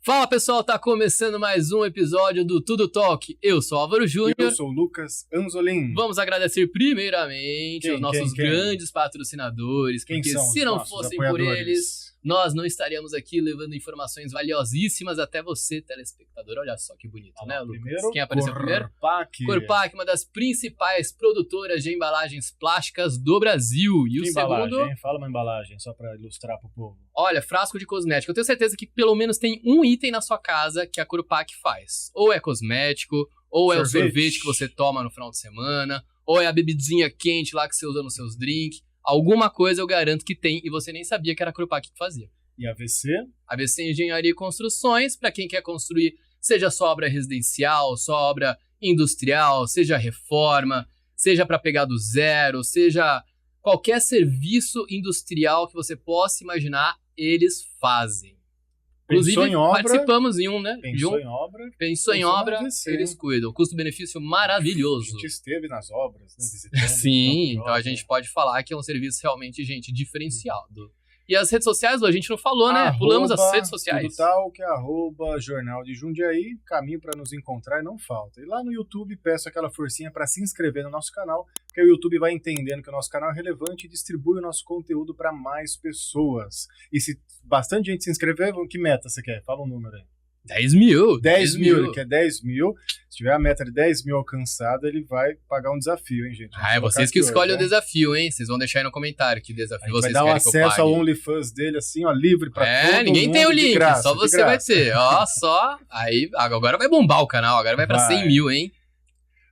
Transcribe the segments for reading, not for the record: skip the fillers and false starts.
Fala pessoal, tá começando mais um episódio do Tudo Talk. Eu sou Álvaro Júnior. Eu sou o Lucas Anzolin. Vamos agradecer primeiramente aos nossos grandes patrocinadores, porque se não fossem por eles, nós não estaríamos aqui levando informações valiosíssimas até você, telespectador. Olha só que bonito, né, Lucas? Primeiro, quem apareceu primeiro? Corpac, uma das principais produtoras de embalagens plásticas do Brasil. E que o embalagem, segundo... hein? Fala uma embalagem, só pra ilustrar pro povo. Olha, frasco de cosmético. Eu tenho certeza que pelo menos tem um item na sua casa que a Corpac faz. Ou é cosmético, ou é o sorvete que você toma no final de semana, ou é a bebidinha quente lá que você usa nos seus drinks. Alguma coisa eu garanto que tem e você nem sabia que era a Corpac que fazia. E AVC? AVC Engenharia e Construções, para quem quer construir, seja só obra residencial, só obra industrial, seja reforma, seja para pegar do zero, seja qualquer serviço industrial que você possa imaginar, eles fazem. Inclusive, participamos em um, né? Pensou em obra, eles cuidam. Custo-benefício maravilhoso. A gente esteve nas obras, né? Visitando. Sim, então a gente pode falar que é um serviço realmente, gente, diferenciado. E as redes sociais, a gente não falou, né? Pulamos as redes sociais. Tudo tal, que é @Jornal de Jundiaí, caminho para nos encontrar e não falta. E lá no YouTube, peço aquela forcinha para se inscrever no nosso canal, porque o YouTube vai entendendo que o nosso canal é relevante e distribui o nosso conteúdo para mais pessoas. E se bastante gente se inscrever, que meta você quer? Fala um número aí. 10 mil. 10 mil, ele quer 10 mil. Se tiver a meta de 10 mil alcançada, ele vai pagar um desafio, hein, gente? É vocês que escolhem o desafio, hein? Vocês vão deixar aí no comentário que desafio vocês querem que eu pague. Vai dar o acesso ao OnlyFans dele, assim, ó, livre pra todo mundo. Ninguém tem o link, graça, só você vai ter. Ó, só. Aí, agora vai bombar o canal, agora vai pra 100 mil, hein?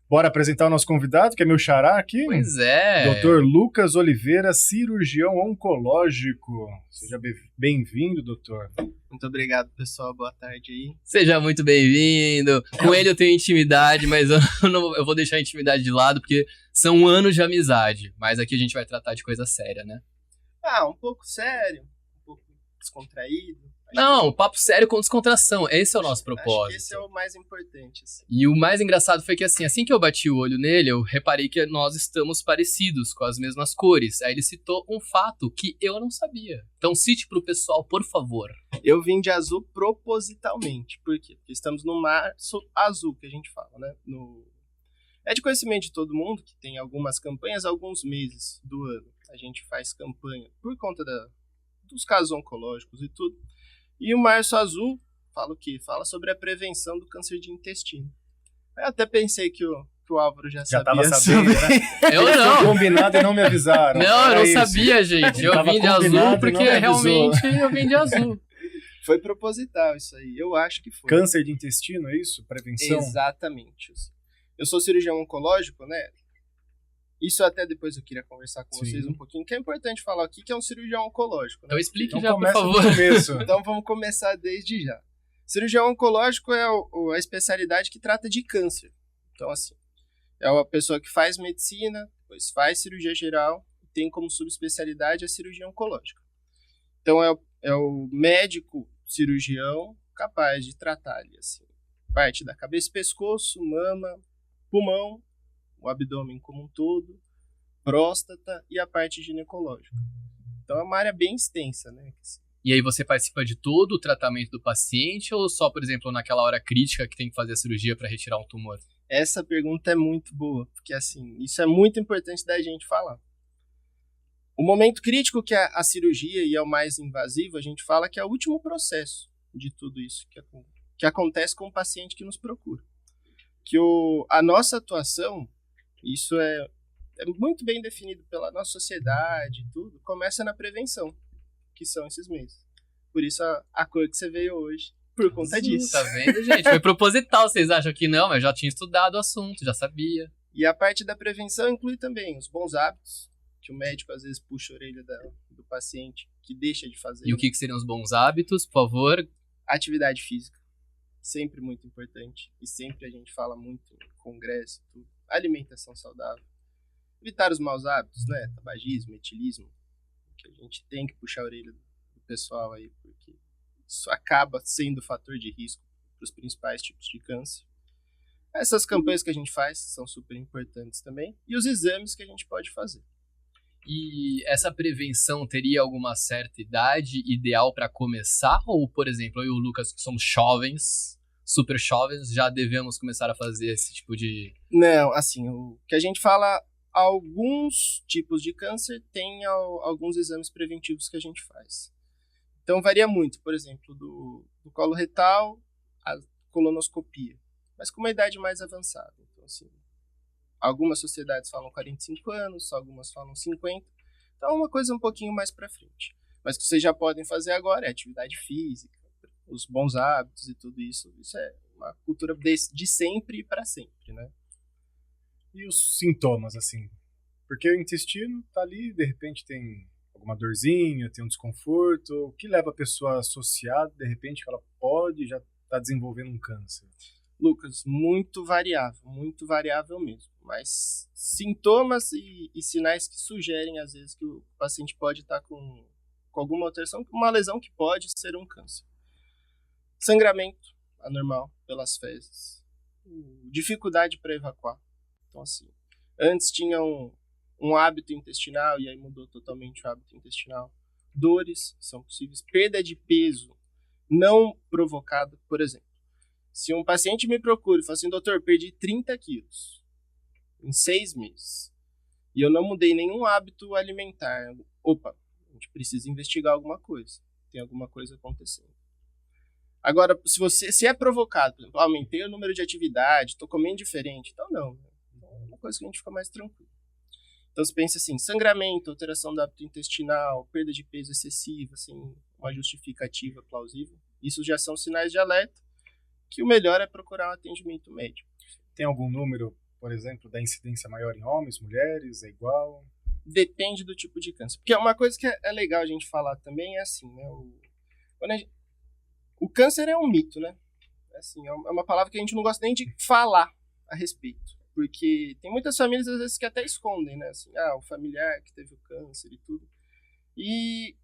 Bora apresentar o nosso convidado, que é meu xará aqui. Pois é. Dr. Lucas Oliveira, cirurgião oncológico. Seja bem-vindo, doutor. Muito obrigado, pessoal. Boa tarde aí. Seja muito bem-vindo. Com ele eu tenho intimidade, mas eu vou deixar a intimidade de lado, porque são anos de amizade. Mas aqui a gente vai tratar de coisa séria, né? Um pouco sério, um pouco descontraído. Não, papo sério com descontração. Esse é o nosso propósito. Acho que esse é o mais importante. Assim. E o mais engraçado foi que assim que eu bati o olho nele, eu reparei que nós estamos parecidos, com as mesmas cores. Aí ele citou um fato que eu não sabia. Então cite pro pessoal, por favor. Eu vim de azul propositalmente. Por quê? Porque estamos no março azul, que a gente fala, né? É de conhecimento de todo mundo que tem algumas campanhas, alguns meses do ano. A gente faz campanha por conta dos casos oncológicos e tudo. E o Março Azul fala o quê? Fala sobre a prevenção do câncer de intestino. Eu até pensei que o Álvaro já sabia. Tava sabendo, né? Eu não. Foi combinado e não me avisaram. Não, eu não sabia, gente. Eu vim de azul porque realmente eu vim de azul. Foi proposital isso aí. Eu acho que foi. Câncer de intestino, é isso? Prevenção? Exatamente. Eu sou cirurgião oncológico, né? Isso até depois eu queria conversar com vocês um pouquinho, que é importante falar aqui que é um cirurgião oncológico. Né? Então explique então já, por favor. Então vamos começar desde já. Cirurgião oncológico é a especialidade que trata de câncer. Então, assim, é uma pessoa que faz medicina, depois faz cirurgia geral, e tem como subespecialidade a cirurgia oncológica. Então, é o médico cirurgião capaz de tratar ali, assim, parte da cabeça e pescoço, mama, pulmão, o abdômen como um todo, próstata e a parte ginecológica. Então é uma área bem extensa, né? E aí você participa de todo o tratamento do paciente ou só, por exemplo, naquela hora crítica que tem que fazer a cirurgia para retirar um tumor? Essa pergunta é muito boa, porque assim, isso é muito importante da gente falar. O momento crítico que é a cirurgia e é o mais invasivo, a gente fala que é o último processo de tudo isso que acontece com o paciente que nos procura. Que a nossa atuação, isso é muito bem definido pela nossa sociedade e tudo, começa na prevenção, que são esses meses. Por isso a cor que você veio hoje, por conta disso. Tá vendo, gente? Foi proposital, vocês acham que não, mas eu já tinha estudado o assunto, já sabia. E a parte da prevenção inclui também os bons hábitos, que o médico às vezes puxa a orelha do paciente, que deixa de fazer. E o que seriam os bons hábitos, por favor? Atividade física, sempre muito importante, e sempre a gente fala muito em congresso, tudo. Alimentação saudável, evitar os maus hábitos, né, tabagismo, etilismo, que a gente tem que puxar a orelha do pessoal aí, porque isso acaba sendo fator de risco para os principais tipos de câncer. Essas campanhas que a gente faz são super importantes também, e os exames que a gente pode fazer. E essa prevenção teria alguma certa idade ideal para começar? Ou, por exemplo, eu e o Lucas, que somos jovens, super jovens, já devemos começar a fazer esse tipo de... Não, assim, o que a gente fala, alguns tipos de câncer têm alguns exames preventivos que a gente faz. Então varia muito, por exemplo, do colo retal, a colonoscopia, mas com uma idade mais avançada. Então, assim, algumas sociedades falam 45 anos, algumas falam 50. Então é uma coisa um pouquinho mais para frente. Mas o que vocês já podem fazer agora é atividade física, os bons hábitos e tudo isso. Isso é uma cultura de sempre e para sempre, né? E os sintomas, assim? Porque o intestino tá ali, de repente tem alguma dorzinha, tem um desconforto. O que leva a pessoa a associar, de repente, que ela pode já tá desenvolvendo um câncer? Lucas, muito variável mesmo. Mas sintomas e sinais que sugerem, às vezes, que o paciente pode estar com alguma alteração, uma lesão que pode ser um câncer. Sangramento anormal pelas fezes. Dificuldade para evacuar. Então, assim, antes tinha um hábito intestinal e aí mudou totalmente o hábito intestinal. Dores são possíveis. Perda de peso não provocada, por exemplo. Se um paciente me procura e fala assim, doutor, perdi 30 quilos em 6 meses e eu não mudei nenhum hábito alimentar, opa, a gente precisa investigar alguma coisa. Tem alguma coisa acontecendo. Agora, se é provocado, por exemplo, aumentei o número de atividade, estou comendo diferente, então não. Então é uma coisa que a gente fica mais tranquilo. Então você pensa assim, sangramento, alteração do hábito intestinal, perda de peso excessiva, assim, uma justificativa plausível. Isso já são sinais de alerta, que o melhor é procurar um atendimento médico. Tem algum número, por exemplo, da incidência maior em homens, mulheres, é igual? Depende do tipo de câncer. Porque uma coisa que é legal a gente falar também é assim, né? O câncer é um mito, né? Assim, é uma palavra que a gente não gosta nem de falar a respeito. Porque tem muitas famílias, às vezes, que até escondem, né? Assim, o familiar que teve o câncer e tudo. E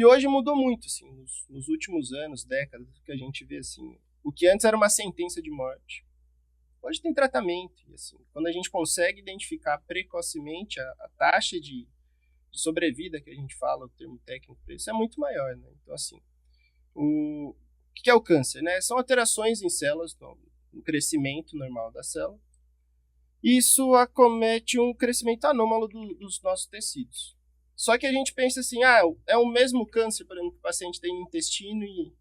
hoje mudou muito, assim, nos últimos anos, décadas, que a gente vê, assim, o que antes era uma sentença de morte. Hoje tem tratamento. E, assim, quando a gente consegue identificar precocemente a taxa de sobrevida, que a gente fala, o termo técnico para isso, é muito maior, né? Então, assim, o que é o câncer, né? São alterações em células, no crescimento normal da célula. Isso acomete um crescimento anômalo dos nossos tecidos. Só que a gente pensa assim, é o mesmo câncer, por exemplo, que o paciente tem no intestino e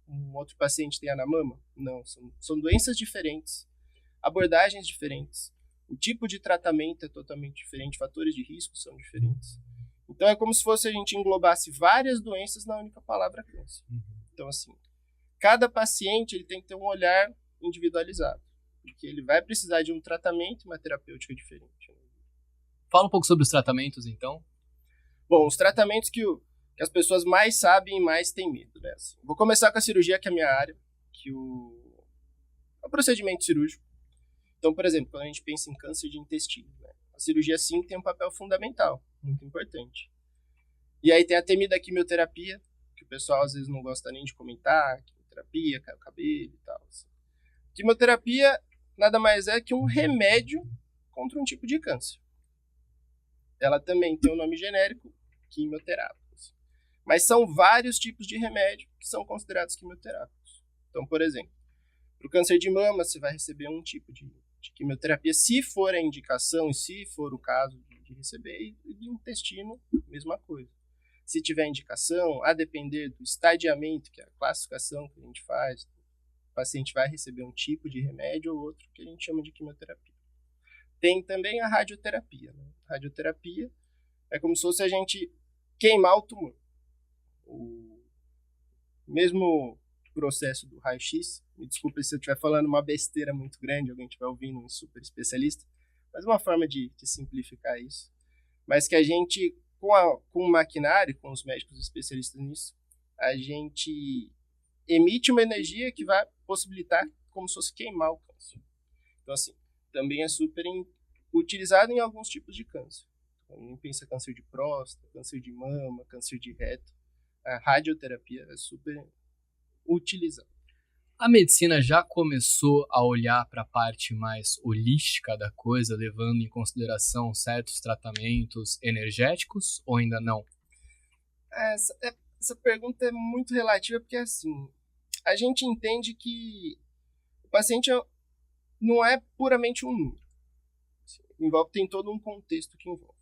um outro paciente tem na mama? Não, são doenças diferentes, abordagens diferentes. O tipo de tratamento é totalmente diferente, fatores de risco são diferentes. Então é como se fosse a gente englobasse várias doenças na única palavra câncer. Então, assim, cada paciente ele tem que ter um olhar individualizado, porque ele vai precisar de um tratamento e uma terapêutica diferente. Fala um pouco sobre os tratamentos, então. Bom, os tratamentos que as pessoas mais sabem e mais têm medo, né? Assim, vou começar com a cirurgia, que é a minha área, que é o procedimento cirúrgico. Então, por exemplo, quando a gente pensa em câncer de intestino, né? A cirurgia, sim, tem um papel fundamental, muito importante. E aí tem a temida quimioterapia, que o pessoal às vezes não gosta nem de comentar, quimioterapia, cai o cabelo e tal. Assim. Quimioterapia nada mais é que um remédio contra um tipo de câncer. Ela também tem um nome genérico, quimioterápicos. Mas são vários tipos de remédio que são considerados quimioterápicos. Então, por exemplo, para o câncer de mama, você vai receber um tipo de quimioterapia, se for a indicação e se for o caso de receber, e do intestino, mesma coisa. Se tiver indicação, a depender do estadiamento, que é a classificação que a gente faz, o paciente vai receber um tipo de remédio ou outro que a gente chama de quimioterapia. Tem também a radioterapia. Né? A radioterapia é como se fosse a gente queimar o tumor. O mesmo processo do raio-x, me desculpe se eu estiver falando uma besteira muito grande, alguém estiver ouvindo um super especialista, mas uma forma de simplificar isso. Mas que a gente, com o maquinário, com os médicos especialistas nisso, a gente emite uma energia que vai possibilitar como se fosse queimar o câncer. Então, assim, também é super utilizado em alguns tipos de câncer. Quando a gente pensa câncer de próstata, câncer de mama, câncer de reto, a radioterapia é super utilizada. A medicina já começou a olhar para a parte mais holística da coisa, levando em consideração certos tratamentos energéticos, ou ainda não? Essa pergunta é muito relativa, porque assim, a gente entende que o paciente não é puramente um número. Tem todo um contexto que envolve.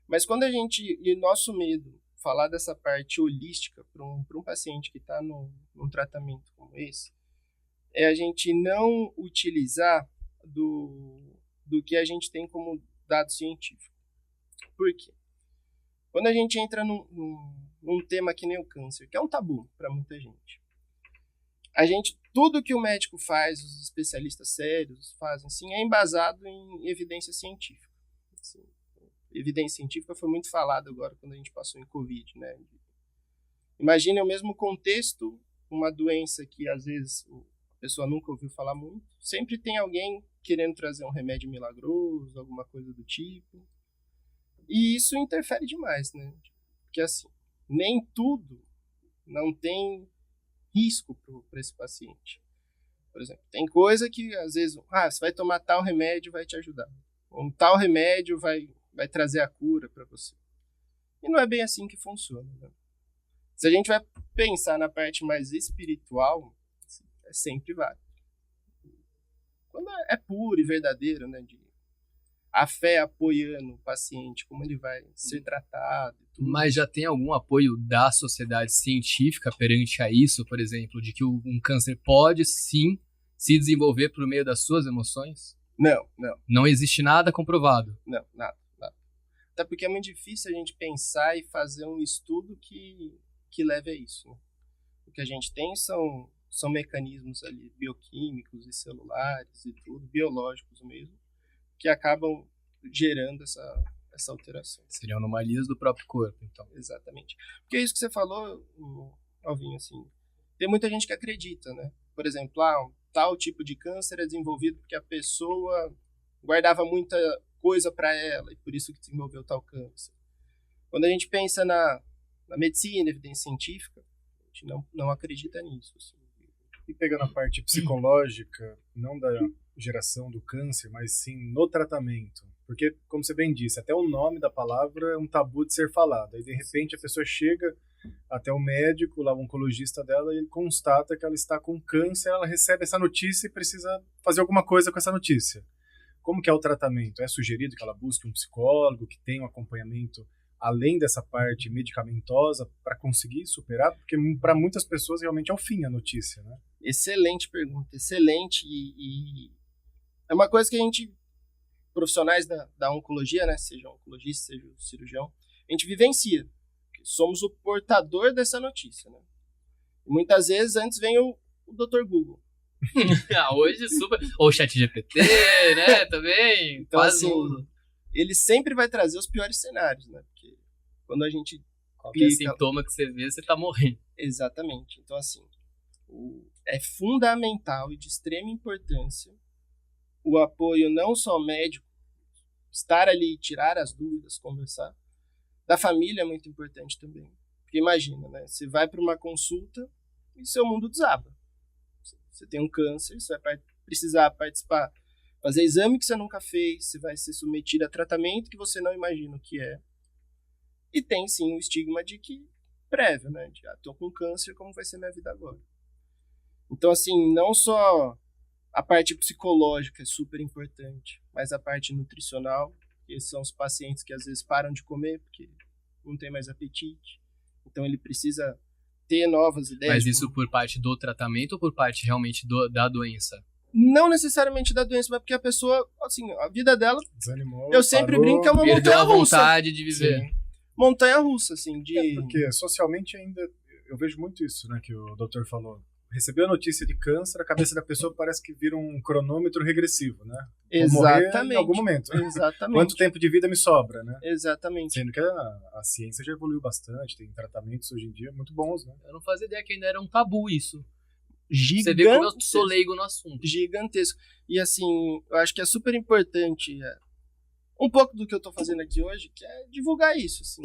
Mas quando e nosso medo, falar dessa parte holística para um paciente que está num tratamento como esse, é a gente não utilizar do que a gente tem como dado científico. Por quê? Quando a gente entra num tema que nem o câncer, que é um tabu para muita gente, tudo que o médico faz, os especialistas sérios fazem, assim, é embasado em evidência científica. Assim, evidência científica foi muito falado agora quando a gente passou em Covid, né? Imagine o mesmo contexto, uma doença que às vezes a pessoa nunca ouviu falar muito, sempre tem alguém querendo trazer um remédio milagroso, alguma coisa do tipo. E isso interfere demais, né? Porque assim, nem tudo não tem risco para esse paciente. Por exemplo, tem coisa que às vezes, você vai tomar tal remédio, vai te ajudar. Um tal remédio vai trazer a cura para você. E não é bem assim que funciona, né? Se a gente vai pensar na parte mais espiritual, é sempre válido. Quando é puro e verdadeiro, né? A fé apoiando o paciente, como ele vai ser tratado. E tudo. Mas já tem algum apoio da sociedade científica perante a isso, por exemplo, de que um câncer pode sim se desenvolver por meio das suas emoções? Não. Não existe nada comprovado? Não, nada. Até porque é muito difícil a gente pensar e fazer um estudo que leve a isso, né? O que a gente tem são mecanismos ali bioquímicos e celulares e tudo, biológicos mesmo, que acabam gerando essa alteração. Seriam anomalias do próprio corpo, então. Exatamente. Porque é isso que você falou, Alvinho, assim, tem muita gente que acredita, né? Por exemplo, um tal tipo de câncer é desenvolvido porque a pessoa guardava muita coisa para ela e por isso que desenvolveu tal câncer. Quando a gente pensa na medicina, evidência científica, a gente não acredita nisso. Assim. E pegando a parte psicológica, não da geração do câncer, mas sim no tratamento. Porque, como você bem disse, até o nome da palavra é um tabu de ser falado. Aí, de repente, a pessoa chega até o médico, lá o oncologista dela, e ele constata que ela está com câncer, ela recebe essa notícia e precisa fazer alguma coisa com essa notícia. Como que é o tratamento? É sugerido que ela busque um psicólogo, que tenha um acompanhamento além dessa parte medicamentosa para conseguir superar? Porque para muitas pessoas realmente é o fim a notícia, né? Excelente pergunta, excelente. E é uma coisa que a gente, profissionais da oncologia, né, seja oncologista, seja cirurgião, a gente vivencia. Somos o portador dessa notícia, né? E muitas vezes antes vem o Dr. Google. Hoje super. Ou o ChatGPT, né? Também. Então, assim, ele sempre vai trazer os piores cenários, né? Porque quando a gente qualquer sintoma que você vê, você tá morrendo. Exatamente. Então, assim, é fundamental e de extrema importância o apoio não só médico, estar ali, tirar as dúvidas, conversar. Da família é muito importante também. Porque imagina, né? Você vai para uma consulta e seu mundo desaba. Você tem um câncer, você vai precisar participar, fazer exame que você nunca fez, você vai ser submetido a tratamento que você não imagina o que é. E tem, sim, o estigma de que prévio, né? De, tô com câncer, como vai ser minha vida agora? Então, assim, não só a parte psicológica é super importante, mas a parte nutricional, esses são os pacientes que às vezes param de comer porque não tem mais apetite. Então, ele precisa ter novas ideias. Mas isso por parte do tratamento ou por parte realmente da doença? Não necessariamente da doença, mas porque a pessoa, assim, a vida dela, desanimou, eu sempre brinco que é uma perdeu montanha a russa. vontade de viver. Sim. Montanha russa, assim, de... Porque socialmente ainda, eu vejo muito isso, né, que o doutor falou. Recebeu a notícia de câncer, a cabeça da pessoa parece que vira um cronômetro regressivo, né? Vou morrer em algum momento. Exatamente. Quanto tempo de vida me sobra, né? Exatamente. Sendo que a ciência já evoluiu bastante, tem tratamentos hoje em dia muito bons, né? Eu não fazia ideia que ainda era um tabu isso. Gigantesco. Você vê como eu sou leigo no assunto. Gigantesco. E assim, eu acho que é super importante um pouco do que eu tô fazendo aqui hoje, que é divulgar isso, assim,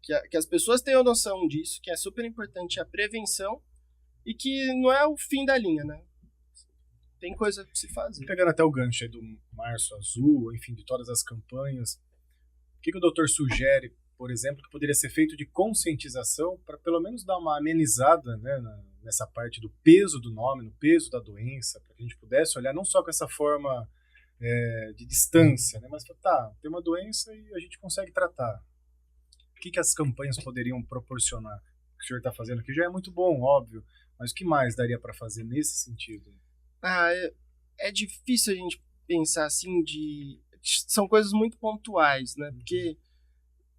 que as pessoas tenham noção disso, que é super importante a prevenção e que não é o fim da linha, né? Tem coisa pra se fazer. Pegando até o gancho aí do Março Azul, enfim, de todas as campanhas, o que o doutor sugere, por exemplo, que poderia ser feito de conscientização para pelo menos dar uma amenizada, né, nessa parte do peso do nome, no peso da doença, para que a gente pudesse olhar não só com essa forma de distância, né, mas tem uma doença e a gente consegue tratar. O que as campanhas poderiam proporcionar? O que o senhor está fazendo aqui já é muito bom, óbvio, mas o que mais daria para fazer nesse sentido? É difícil a gente pensar assim são coisas muito pontuais, né? Porque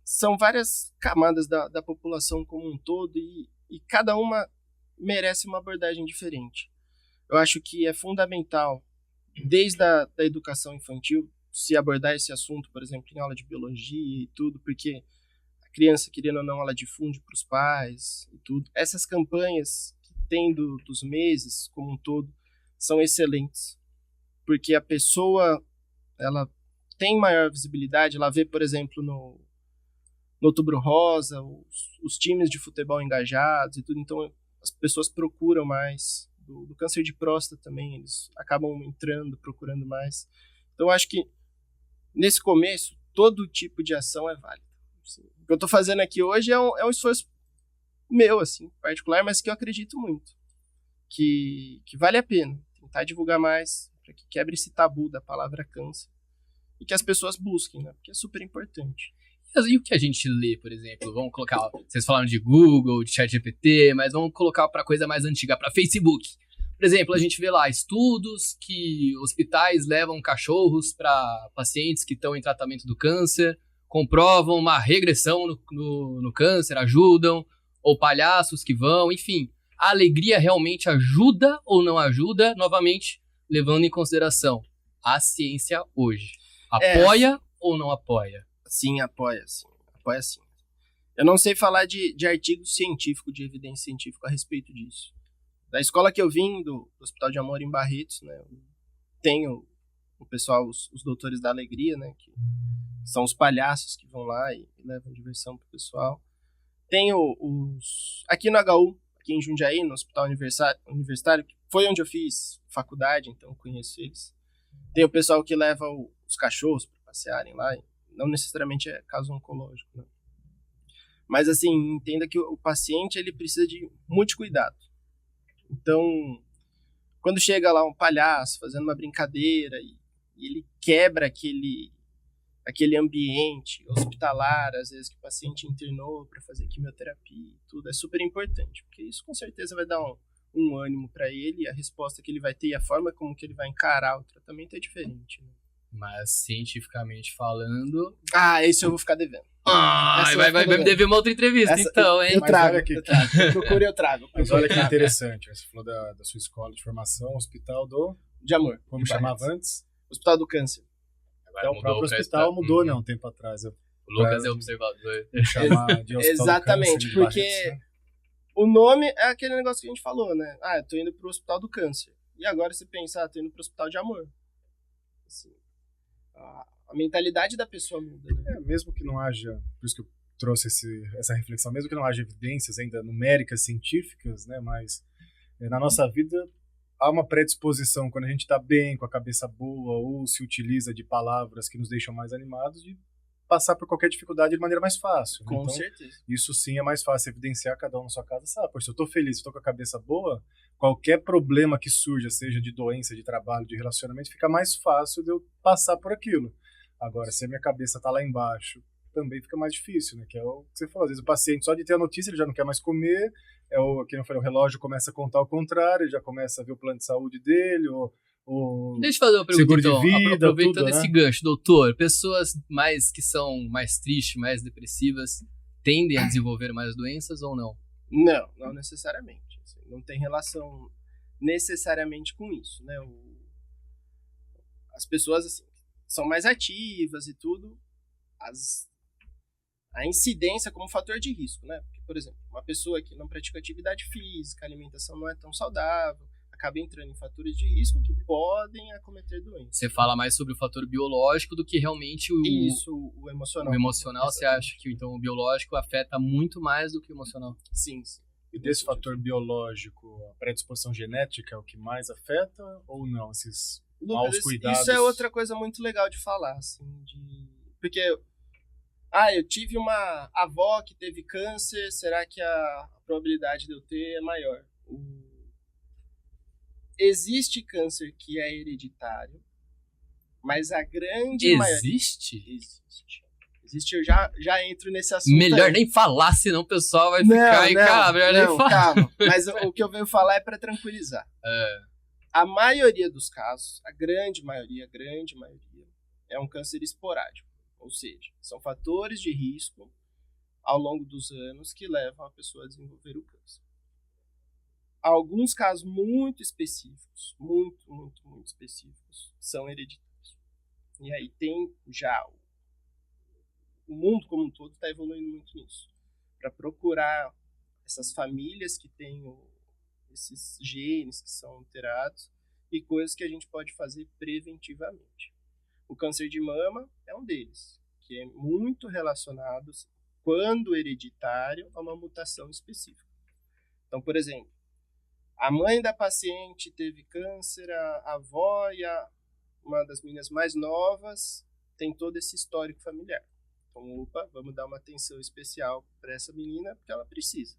são várias camadas da população como um todo e cada uma merece uma abordagem diferente. Eu acho que é fundamental, desde a da educação infantil, se abordar esse assunto, por exemplo, em aula de biologia e tudo, porque a criança, querendo ou não, ela difunde para os pais e tudo. Essas campanhas que tem dos meses como um todo são excelentes, porque a pessoa ela tem maior visibilidade, ela vê, por exemplo, no Outubro Rosa, os times de futebol engajados e tudo, então as pessoas procuram mais. Do câncer de próstata também, eles acabam entrando, procurando mais. Então, eu acho que, nesse começo, todo tipo de ação é válido. Assim, o que eu estou fazendo aqui hoje é um esforço meu, assim, particular, mas que eu acredito muito. Que vale a pena tentar divulgar mais, para que quebre esse tabu da palavra câncer. E que as pessoas busquem, né? Porque é super importante. E o que a gente lê, por exemplo? Vamos colocar, vocês falaram de Google, de ChatGPT, mas vamos colocar para coisa mais antiga, para Facebook. Por exemplo, a gente vê lá estudos que hospitais levam cachorros para pacientes que estão em tratamento do câncer, comprovam uma regressão no câncer, ajudam, ou palhaços que vão, enfim. A alegria realmente ajuda ou não ajuda? Novamente, levando em consideração a ciência hoje. Apoia ou não apoia? Sim, apoia sim. Eu não sei falar de artigo científico, de evidência científica a respeito disso. Da escola que eu vim, do Hospital de Amor em Barretos, né, tenho o pessoal, os doutores da alegria, né, que são os palhaços que vão lá e levam diversão pro pessoal. Tenho aqui no HU, aqui em Jundiaí, no Hospital Universitário, que foi onde eu fiz faculdade, então eu conheço eles. Tem o pessoal que leva os cachorros para passearem lá, não necessariamente é caso oncológico, né? Mas assim, entenda que o paciente ele precisa de muito cuidado. Então, quando chega lá um palhaço fazendo uma brincadeira e ele quebra aquele ambiente hospitalar, às vezes que o paciente internou para fazer quimioterapia e tudo, é super importante, porque isso com certeza vai dar um ânimo para ele, a resposta que ele vai ter e a forma como que ele vai encarar o tratamento é diferente, né? Mas, cientificamente falando... Esse eu vou ficar devendo. Vai me dever uma outra entrevista, então, hein? Eu trago. Procure, eu trago. Mas olha que interessante, você falou da sua escola de formação, Hospital de Amor. Como chamava antes? Hospital do Câncer. Agora então o próprio hospital mudou, né, um tempo atrás. O Lucas é observador. Chamar de Hospital Exatamente, do Câncer, porque Barretos, né? o nome é aquele negócio que a gente falou, né? Eu tô indo pro Hospital do Câncer. E agora você pensa, tô indo pro Hospital de Amor. Assim, a mentalidade da pessoa muda, né? Mesmo que não haja, por isso que eu trouxe essa reflexão, mesmo que não haja evidências ainda numéricas, científicas, né, mas na nossa vida há uma predisposição, quando a gente está bem, com a cabeça boa, ou se utiliza de palavras que nos deixam mais animados, de passar por qualquer dificuldade de maneira mais fácil. Com então, certeza. Isso sim é mais fácil evidenciar, cada um na sua casa sabe. Se eu estou feliz, estou com a cabeça boa, qualquer problema que surja, seja de doença, de trabalho, de relacionamento, fica mais fácil de eu passar por aquilo. Agora, se a minha cabeça está lá embaixo, também fica mais difícil, né? Que é o que você falou. Às vezes o paciente, só de ter a notícia, ele já não quer mais comer, que não foi, o relógio começa a contar ao contrário, ele já começa a ver o plano de saúde dele, Deixa eu fazer uma pergunta, seguro então. de vida, Aproveitando tudo, esse né? gancho, doutor, pessoas que são mais tristes, mais depressivas, tendem a desenvolver mais doenças ou não? Não necessariamente. Assim, não tem relação necessariamente com isso, né? As pessoas, assim, são mais ativas e tudo, a incidência como fator de risco, né? Porque, por exemplo, uma pessoa que não pratica atividade física, a alimentação não é tão saudável, acaba entrando em fatores de risco que podem acometer doenças. Você fala mais sobre o fator biológico do que realmente o emocional. O emocional, você acha que então o biológico afeta muito mais do que o emocional? Sim. E desse fator biológico, a predisposição genética é o que mais afeta ou não? Esses maus cuidados? Isso é outra coisa muito legal de falar, assim, porque eu tive uma avó que teve câncer, será que a probabilidade de eu ter é maior? Existe câncer que é hereditário, mas a grande maioria... Existe? Existe, eu já entro nesse assunto. Melhor nem falar, senão o pessoal vai ficar em casa. Melhor nem falar. Calma. Mas o que eu venho falar é para tranquilizar. A maioria dos casos, a grande maioria, é um câncer esporádico. Ou seja, são fatores de risco ao longo dos anos que levam a pessoa a desenvolver o câncer. Alguns casos muito específicos, muito específicos, são hereditários. E aí tem já... O mundo como um todo está evoluindo muito nisso. Para procurar essas famílias que têm esses genes que são alterados e coisas que a gente pode fazer preventivamente. O câncer de mama é um deles, que é muito relacionado, quando hereditário, a uma mutação específica. Então, por exemplo, a mãe da paciente teve câncer, a avó e uma das meninas mais novas tem todo esse histórico familiar. Então, vamos dar uma atenção especial para essa menina, porque ela precisa.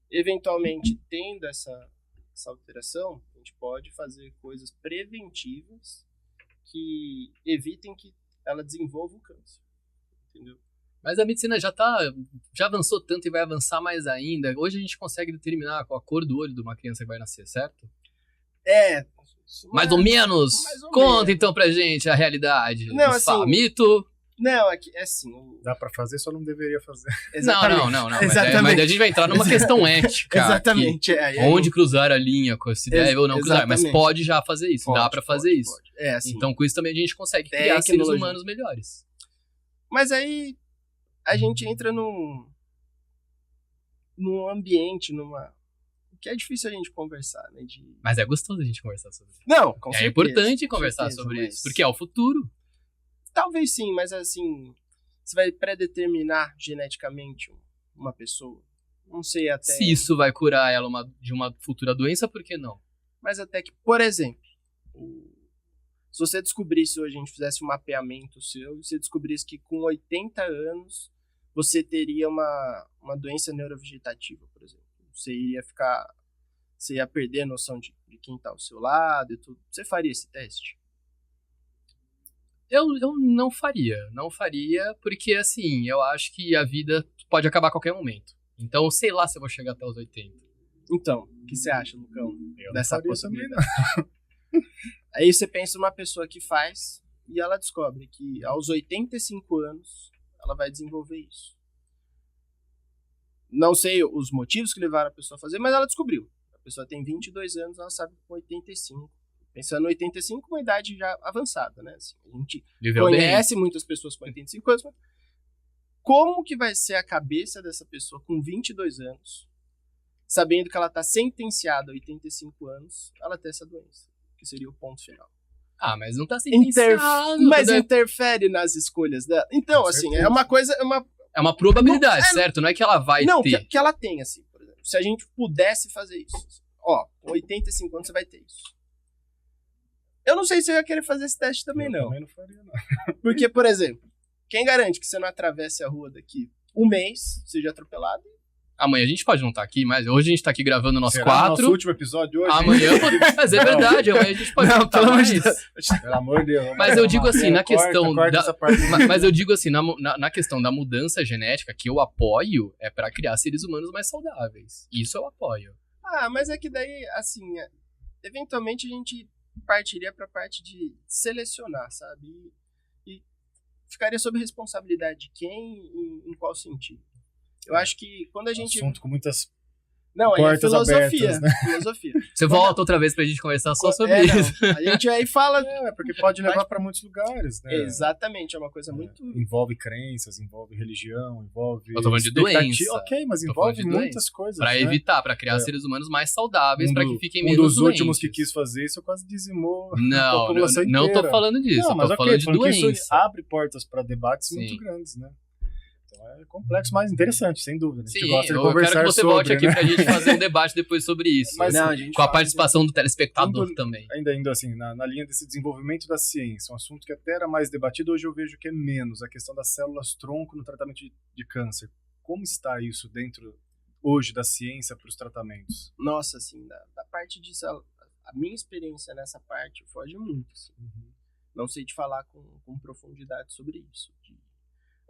Eventualmente, tendo essa alteração, a gente pode fazer coisas preventivas que evitem que ela desenvolva o câncer. Entendeu? Mas a medicina já avançou tanto e vai avançar mais ainda. Hoje a gente consegue determinar a cor do olho de uma criança que vai nascer, certo? Mais ou menos? Conta então pra gente a realidade. Não, assim... Mito... Não, é assim... Dá pra fazer, só não deveria fazer. Não. Mas a gente vai entrar numa questão ética. Exatamente. Onde cruzar a linha, se deve ou não cruzar. Mas pode já fazer isso, dá pra fazer isso. Pode. Assim, então com isso também a gente consegue criar seres humanos melhores. Mas aí a gente entra num ambiente, que é difícil a gente conversar, né? Mas é gostoso a gente conversar sobre isso. Não, com certeza. É importante conversar sobre isso, porque é o futuro. Talvez sim, mas assim, você vai predeterminar geneticamente uma pessoa? Não sei até... Se isso vai curar ela de uma futura doença, por que não? Mas até que, por exemplo, se você descobrisse hoje, a gente fizesse um mapeamento seu, e você descobrisse que com 80 anos você teria uma doença neurovegetativa, por exemplo. Você ia perder a noção de quem está ao seu lado e tudo. Você faria esse teste? Eu não faria, porque assim, eu acho que a vida pode acabar a qualquer momento. Então, sei lá se eu vou chegar até os 80. Então, o que você acha, Lucão, dessa possibilidade? Também, Aí você pensa numa pessoa que faz e ela descobre que aos 85 anos ela vai desenvolver isso. Não sei os motivos que levaram a pessoa a fazer, mas ela descobriu. A pessoa tem 22 anos, ela sabe que com 85. Pensando em 85, uma idade já avançada, né? Assim, a gente conhece muitas pessoas com 85 anos. Como que vai ser a cabeça dessa pessoa com 22 anos, sabendo que ela está sentenciada a 85 anos, ela ter essa doença? Que seria o ponto final. Mas não está sentenciado. Mas interfere nas escolhas dela. Então, com assim, certeza. é uma coisa... É uma probabilidade, certo? Não é que ela vai ter. Que ela tem, assim, por exemplo. Se a gente pudesse fazer isso. Com 85 anos você vai ter isso. Eu não sei se eu ia querer fazer esse teste também, não. Também não faria, não. Porque, por exemplo, quem garante que você não atravesse a rua daqui um mês, seja atropelado? Amanhã a gente pode não estar aqui, mas hoje a gente tá aqui gravando nós Será quatro. Nosso último episódio hoje. Amanhã, mas é verdade, amanhã a gente pode não estar mais. Pelo amor de Deus. Mas eu digo assim, na questão Mas eu digo assim, na questão da mudança genética, que eu apoio é pra criar seres humanos mais saudáveis. Isso eu apoio. Mas é que daí, assim, eventualmente a gente partiria pra parte de selecionar, sabe? E ficaria sob responsabilidade de quem, em qual sentido. Eu acho que quando a gente... Assunto com muitas portas filosofia, abertas, né? filosofia. Você volta outra vez pra gente conversar só sobre isso. A gente aí fala... porque pode levar pra muitos lugares, né? Exatamente, é uma coisa muito... Envolve crenças, envolve religião, envolve... Eu tô falando de doença. Ok, mas envolve muitas coisas, pra evitar, pra criar seres humanos mais saudáveis, pra que fiquem menos doentes. Um dos últimos que quis fazer isso quase dizimou a população inteira. Não tô falando disso, eu tô falando de doença. Isso abre portas pra debates muito grandes, né? Então é complexo, mas interessante, sem dúvida. A gente Sim, gosta de eu quero conversar que você sobre, volte aqui né? pra gente fazer um debate depois sobre isso. Mas, Não, assim, a gente com a faz, participação do telespectador Indo- também. ainda indo assim, na linha desse desenvolvimento da ciência, um assunto que até era mais debatido, hoje eu vejo que é menos, a questão das células-tronco no tratamento de câncer. Como está isso dentro, hoje, da ciência para os tratamentos? Nossa, assim, da parte disso, a minha experiência nessa parte foge muito, assim. Não sei te falar com profundidade sobre isso.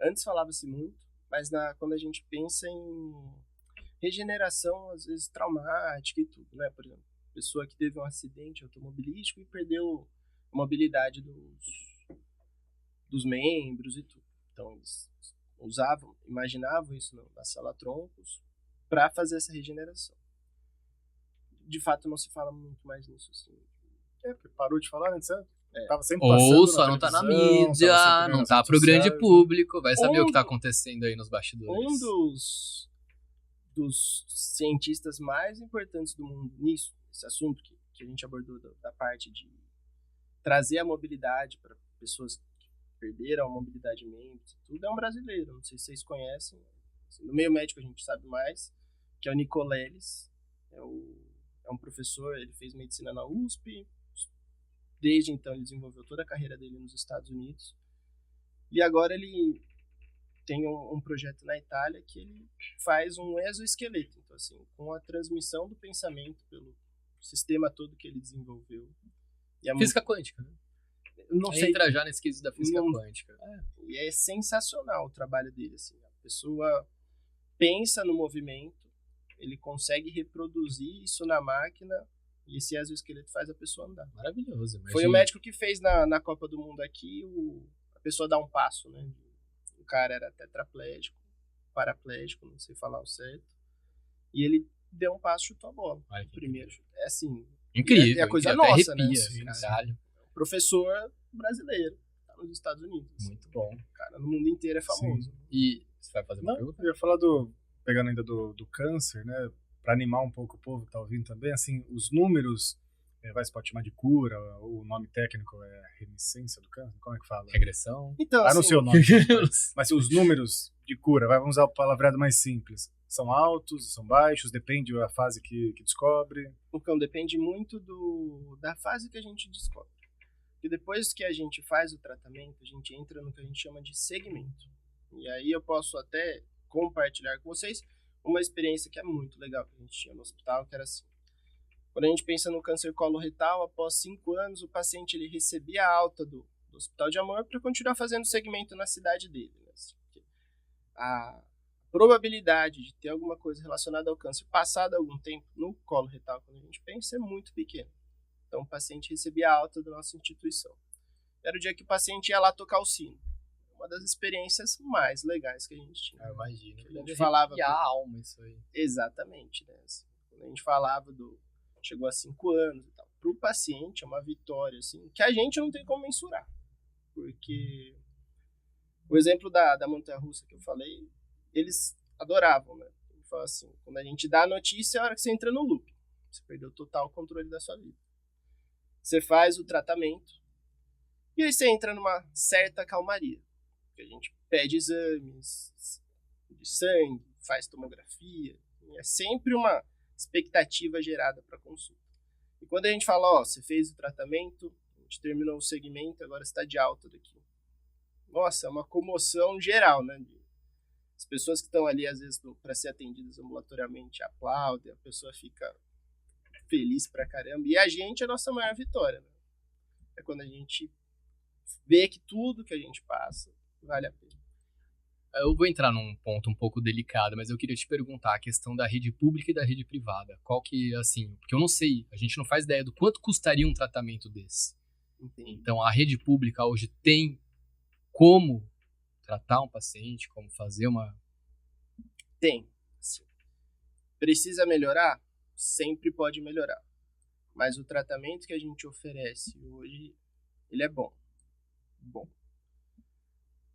Antes falava-se muito, mas quando a gente pensa em regeneração, às vezes traumática e tudo, né? Por exemplo, pessoa que teve um acidente automobilístico e perdeu a mobilidade dos membros e tudo. Então, eles imaginavam isso na célula-troncos para fazer essa regeneração. De fato, não se fala muito mais nisso, assim. Porque parou de falar, né? Tava sempre Ou passando só na não tá na televisão, mídia, tava sempre não nas tá redes pro grande sociais, né? público, vai saber o que tá Um- acontecendo aí nos bastidores. Um dos cientistas mais importantes do mundo nisso, esse assunto que a gente abordou da parte de trazer a mobilidade para pessoas que perderam a mobilidade de membros e tudo, é um brasileiro. Não sei se vocês conhecem. Assim, no meio médico a gente sabe mais, que é o Nicoleles. É um professor, ele fez medicina na USP. Desde então ele desenvolveu toda a carreira dele nos Estados Unidos. E agora ele tem um projeto na Itália que ele faz um exoesqueleto. Então, assim, com a transmissão do pensamento pelo sistema todo que ele desenvolveu. E Física quântica, né? não sei, Entra já nesse quesito da física Não- quântica. e é sensacional o trabalho dele. Assim. A pessoa pensa no movimento, ele consegue reproduzir isso na máquina e esse exoesqueleto faz a pessoa andar. Maravilhoso. Foi o médico que fez na Copa do Mundo aqui, a pessoa dá um passo, né? O cara era tetraplégico, paraplégico, não sei falar o certo. E ele deu um passo e chutou a bola. Primeiro. É assim. Incrível. É a coisa até nossa, arrepia, né? assim, caralho. Professor brasileiro, tá nos Estados Unidos. Muito bom. Cara, no mundo inteiro é famoso. E você vai fazer uma Não, pergunta? eu ia falar pegando ainda do câncer, né? Para animar um pouco o povo que tá ouvindo também, assim, os números, você pode chamar de cura, o nome técnico é remissência do câncer, como é que fala? Regressão. Então, Não assim, sei o nome, mas os números de cura, vamos usar o palavreado mais simples, são altos, são baixos, depende da fase que descobre. então depende muito da fase que a gente descobre. Porque depois que a gente faz o tratamento, a gente entra no que a gente chama de segmento. E aí eu posso até compartilhar com vocês uma experiência que é muito legal que a gente tinha no hospital, que era assim. Quando a gente pensa no câncer coloretal, após 5 anos, o paciente ele recebia a alta do Hospital de Amor para continuar fazendo segmento na cidade dele. Né? Assim, a probabilidade de ter alguma coisa relacionada ao câncer passado algum tempo no coloretal, quando a gente pensa, é muito pequena. Então, o paciente recebia a alta da nossa instituição. Era o dia que o paciente ia lá tocar o sino. Uma das experiências mais legais que a gente tinha. Eu imagino. A gente falava a alma isso aí. Exatamente, né? Assim, quando a gente falava chegou a 5 anos e tal. Para o paciente é uma vitória, assim, que a gente não tem como mensurar. Porque o exemplo da montanha-russa que eu falei, eles adoravam, né? Ele fala assim, quando a gente dá a notícia, é a hora que você entra no loop. Você perdeu total o controle da sua vida. Você faz o tratamento e aí você entra numa certa calmaria. A gente pede exames de sangue, faz tomografia, é sempre uma expectativa gerada para consulta. E quando a gente fala, você fez o tratamento, a gente terminou o segmento, agora está de alta daqui. Nossa, é uma comoção geral, né? As pessoas que estão ali, às vezes, para ser atendidas ambulatorialmente, aplaudem, a pessoa fica feliz pra caramba. E a gente é a nossa maior vitória, né? É quando a gente vê que tudo que a gente passa vale a pena. Eu vou entrar num ponto um pouco delicado, mas eu queria te perguntar a questão da rede pública e da rede privada. Qual que, assim, porque eu não sei, a gente não faz ideia do quanto custaria um tratamento desse. Entendi. Então, a rede pública hoje tem como tratar um paciente, como fazer uma... Tem. Sim. Precisa melhorar? Sempre pode melhorar. Mas o tratamento que a gente oferece hoje, ele é bom. Bom.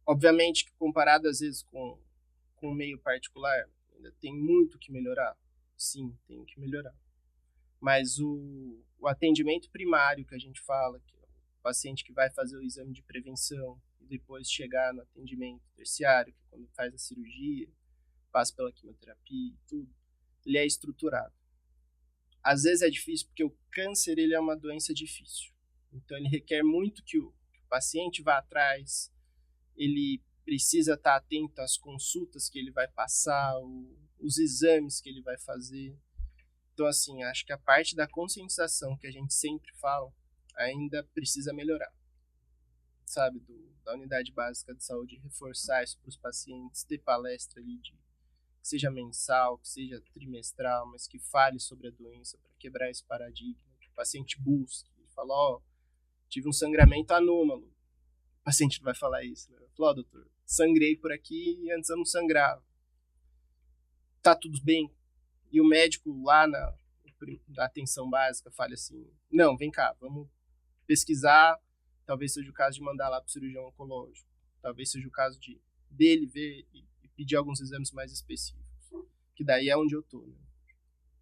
Obviamente que comparado às vezes com o meio particular, ainda tem muito que melhorar. Sim, tem que melhorar. Mas o atendimento primário que a gente fala, que é o paciente que vai fazer o exame de prevenção e depois chegar no atendimento terciário, que é quando faz a cirurgia, passa pela quimioterapia e tudo, ele é estruturado. Às vezes é difícil porque o câncer ele é uma doença difícil. Então ele requer muito que o paciente vá atrás, ele precisa estar atento às consultas que ele vai passar, os exames que ele vai fazer. Então, assim, acho que a parte da conscientização que a gente sempre fala ainda precisa melhorar. Sabe, da unidade básica de saúde, reforçar isso para os pacientes, ter palestra ali que seja mensal, que seja trimestral, mas que fale sobre a doença para quebrar esse paradigma, que o paciente busque, fala, tive um sangramento anômalo. O paciente não vai falar isso, né? Falou, doutor, sangrei por aqui e antes eu não sangrava. Tá tudo bem? E o médico lá na atenção básica fala assim, não, vem cá, vamos pesquisar, talvez seja o caso de mandar lá para o cirurgião oncológico, talvez seja o caso dele ver e pedir alguns exames mais específicos, que daí é onde eu tô, né?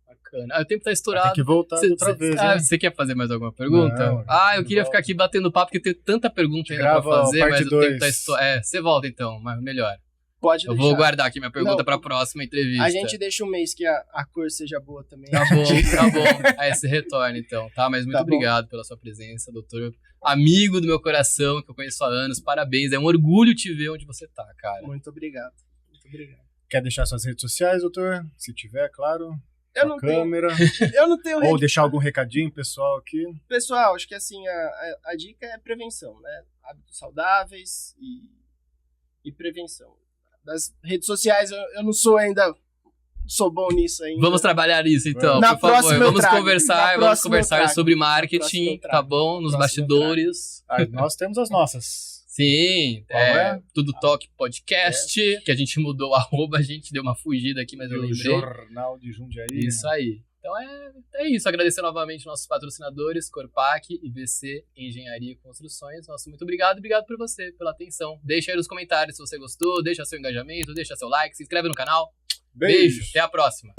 Bacana. O tempo tá estourado. Tem que voltar outra vez, né? Você quer fazer mais alguma pergunta? Não, eu queria ficar aqui batendo papo, porque tem tanta pergunta ainda pra fazer, mas o tempo tá estourado. Você volta então, mas melhor. Pode deixar. Eu vou guardar aqui minha pergunta pra próxima entrevista. A gente deixa um mês que a cor seja boa também. Tá bom. Aí você retorna então, tá? Mas muito obrigado pela sua presença, doutor. Amigo do meu coração, que eu conheço há anos. Parabéns, é um orgulho te ver onde você tá, cara. Muito obrigado. Quer deixar suas redes sociais, doutor? Se tiver, claro. Eu não câmera. Eu não tenho Ou deixar algum recadinho pessoal aqui. Pessoal, acho que assim, a dica é prevenção, né? Hábitos saudáveis e prevenção. Das redes sociais, eu não sou ainda... Sou bom nisso ainda. Vamos trabalhar isso então, por favor. Vamos conversar sobre marketing, tá bom? Nos bastidores. Nós temos as nossas. Sim, Tudo Toque Podcast, que a gente mudou o arroba, a gente deu uma fugida aqui, mas eu lembrei. Jornal de Jundiaí. Isso aí. Então é isso, agradecer novamente nossos patrocinadores, Corpac e VC Engenharia e Construções. Nosso muito obrigado por você, pela atenção. Deixa aí nos comentários se você gostou, deixa seu engajamento, deixa seu like, se inscreve no canal. Beijo, até a próxima.